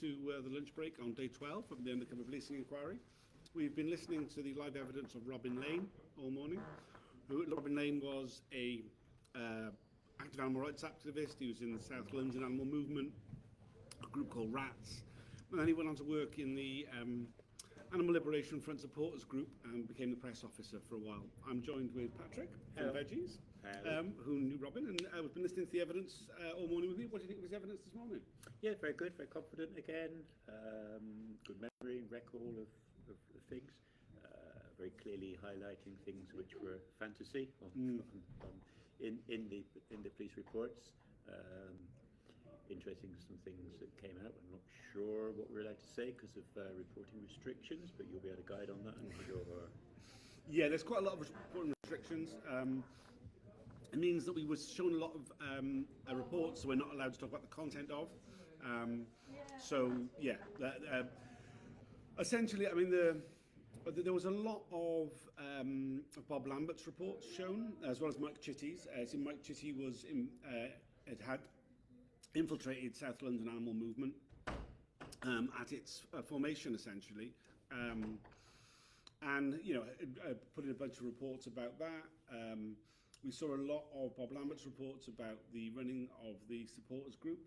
to the lunch break on day 12 of the Undercover Policing Inquiry. We've been listening to the live evidence of Robin Lane all morning. Robin Lane was a active animal rights activist. He was in the South London Animal Movement, a group called RATS. And then he went on to work in the Animal Liberation Front Supporters Group and became the press officer for a while. I'm joined with Patrick from Veggies, who knew Robin, and we've been listening to the evidence all morning with you. What do you think was the evidence this morning? Yeah, very good, very confident again. Good memory, record of things. Very clearly highlighting things which were fantasy in the police reports. Interesting, some things that came out. I'm not sure what we're allowed to say because of reporting restrictions, but you'll be able to guide on that, I'm sure. Yeah, there's quite a lot of reporting restrictions. It means that we were shown a lot of reports, so we're not allowed to talk about the content of. Essentially, I mean, there was a lot of Bob Lambert's reports shown, as well as Mike Chitty's. So Mike Chitty was had infiltrated South London Animal Movement at its formation, essentially, and put in a bunch of reports about that. We saw a lot of Bob Lambert's reports about the running of the supporters group,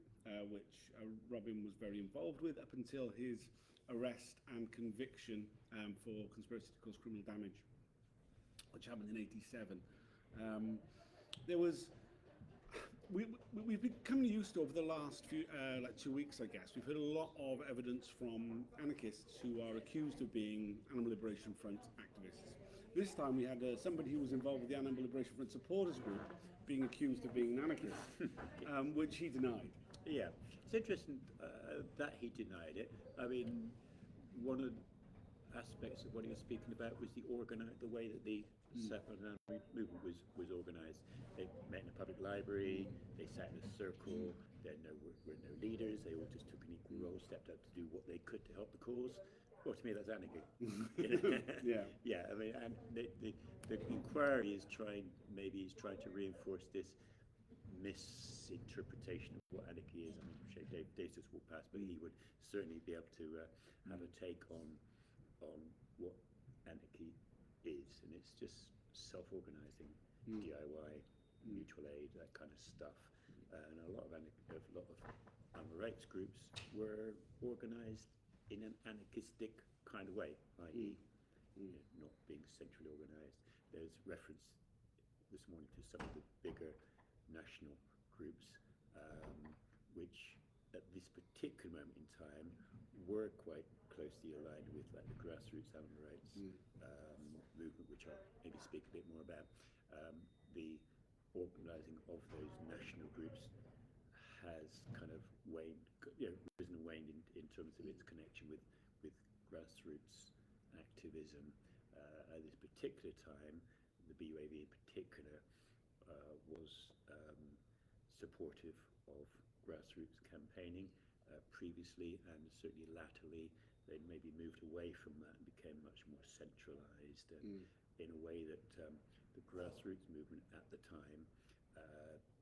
which Robin was very involved with up until his arrest and conviction for conspiracy to cause criminal damage, which happened in '87. We've become used to, over the last few 2 weeks, I guess, we've heard a lot of evidence from anarchists who are accused of being Animal Liberation Front activists. This time we had somebody who was involved with the Animal Liberation Front supporters group being accused of being an anarchist, which he denied. Yeah, it's interesting that he denied it. I mean, one of the aspects of what he was speaking about was the way that the South London movement was organised. They met in a public library, they sat in a circle, there were no leaders, they all just took an equal role, stepped up to do what they could to help the cause. Well, to me, that's anarchy. Yeah. I mean, and the inquiry is trying to reinforce this misinterpretation of what anarchy is. I mean, Dave just walked past, but he would certainly be able to have a take on what anarchy is, and it's just self-organising, DIY, mutual aid, that kind of stuff. And a lot of animal rights groups were organised in an anarchistic kind of way, i.e., not being centrally organised. There's reference this morning to some of the bigger national groups, which at this particular moment in time were quite closely aligned with like the grassroots animal rights movement, which I'll maybe speak a bit more about. The organising of those national groups has kind of risen and waned in terms of its connection with grassroots activism. At this particular time, the BUAV in particular was supportive of grassroots campaigning previously, and certainly latterly they'd maybe moved away from that and became much more centralised, and in a way that the grassroots movement at the time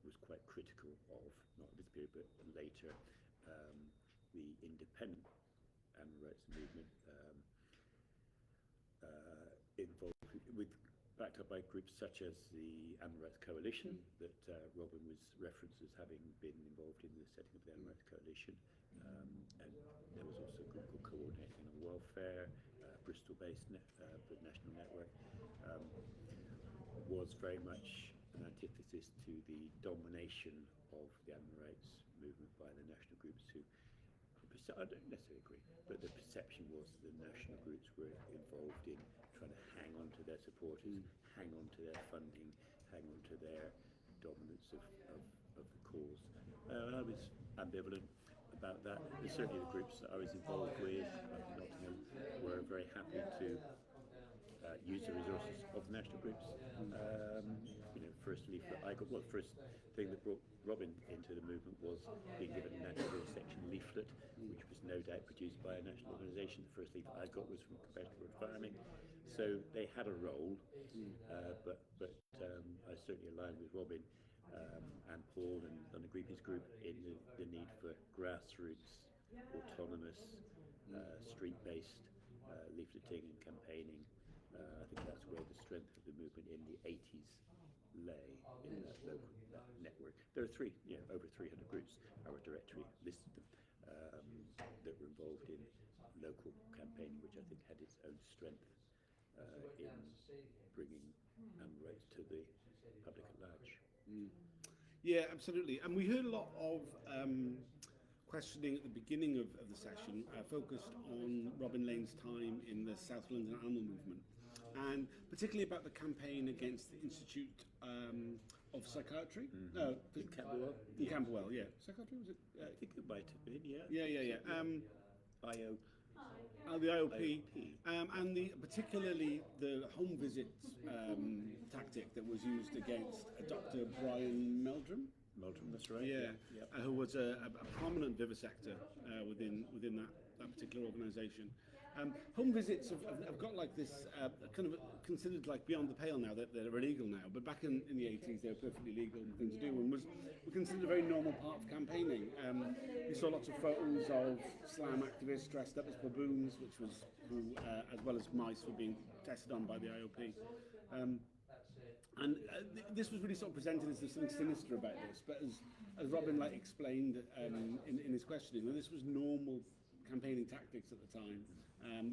was quite critical of, not this period but later, the independent animal rights movement backed up by groups such as the Animal Rights Coalition, that Robin was referenced as having been involved in the setting of the Animal Rights Coalition. And there was also a group called Coordinating on Welfare, Bristol-based national network, was very much an antithesis to the domination of the animal rights movement by the national groups who, I don't necessarily agree, but the perception was that the national groups were involved in trying to hang on to their supporters, hang on to their funding, hang on to their dominance of the cause. I was ambivalent about that. And certainly the groups that I was involved with in Nottingham were very happy to use the resources of the national groups. First leaflet I got, first thing that brought Robin into the movement was being given a national section leaflet, which was no doubt produced by a national organisation. The first leaflet I got was from Competitive Farming, so they had a role, but I certainly aligned with Robin and Paul and the Greenpeace group in the need for grassroots autonomous, street-based leafleting and campaigning. I think that's where the strength of the movement in the 80s lay, in that local network. There are over 300 groups. Our directory listed them that were involved in local campaigning, which I think had its own strength in bringing rights to the public at large. Yeah, absolutely. And we heard a lot of questioning at the beginning of the session focused on Robin Lane's time in the South London Animal Movement, and particularly about the campaign against the Institute of Psychiatry. In Camberwell. In Camberwell, yeah. Psychiatry, was it? I think it might have been, yeah. Yeah. The IOP. And particularly the home visits tactic that was used against Dr. Brian Meldrum. Meldrum, that's right. Yeah. Who was a prominent vivisector within that particular organisation. Home visits have got like this kind of considered like beyond the pale now, that they're illegal now, but back in the 80s they were perfectly legal thing to do, and were considered a very normal part of campaigning. We saw lots of photos of Slam activists dressed up as baboons, as well as mice, were being tested on by the IOP. This was really sort of presented as there's something sinister about this, but as Robin explained in his questioning, this was normal campaigning tactics at the time.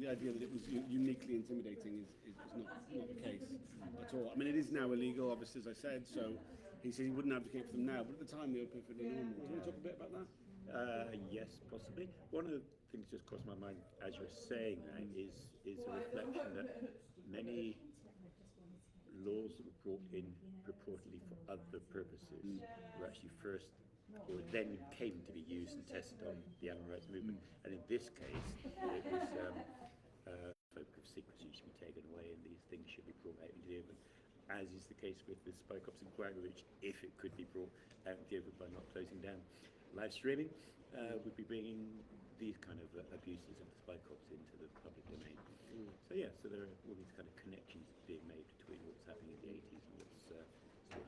The idea that it was uniquely intimidating is not the case at all. I mean, it is now illegal, obviously, as I said, so he said he wouldn't advocate for them now, but at the time they were perfectly normal. Do you want to talk a bit about that? Yes, possibly. One of the things just crossed my mind as you're saying that is a reflection that many laws that were brought in purportedly for other purposes were actually first or then came to be used and tested on the animal rights movement. And in this case, it was folk of secrecy should be taken away and these things should be brought out into the open, as is the case with the Spycops Inquiry, which, if it could be brought out into the open by not closing down live streaming, would be bringing these kind of abuses of the Spycops into the public domain. So there are all these kind of connections being made between what's happening in the 80s and what's still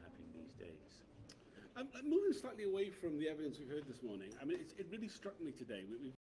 happening these days. Moving slightly away from the evidence we've heard this morning, I mean, it really struck me today. We've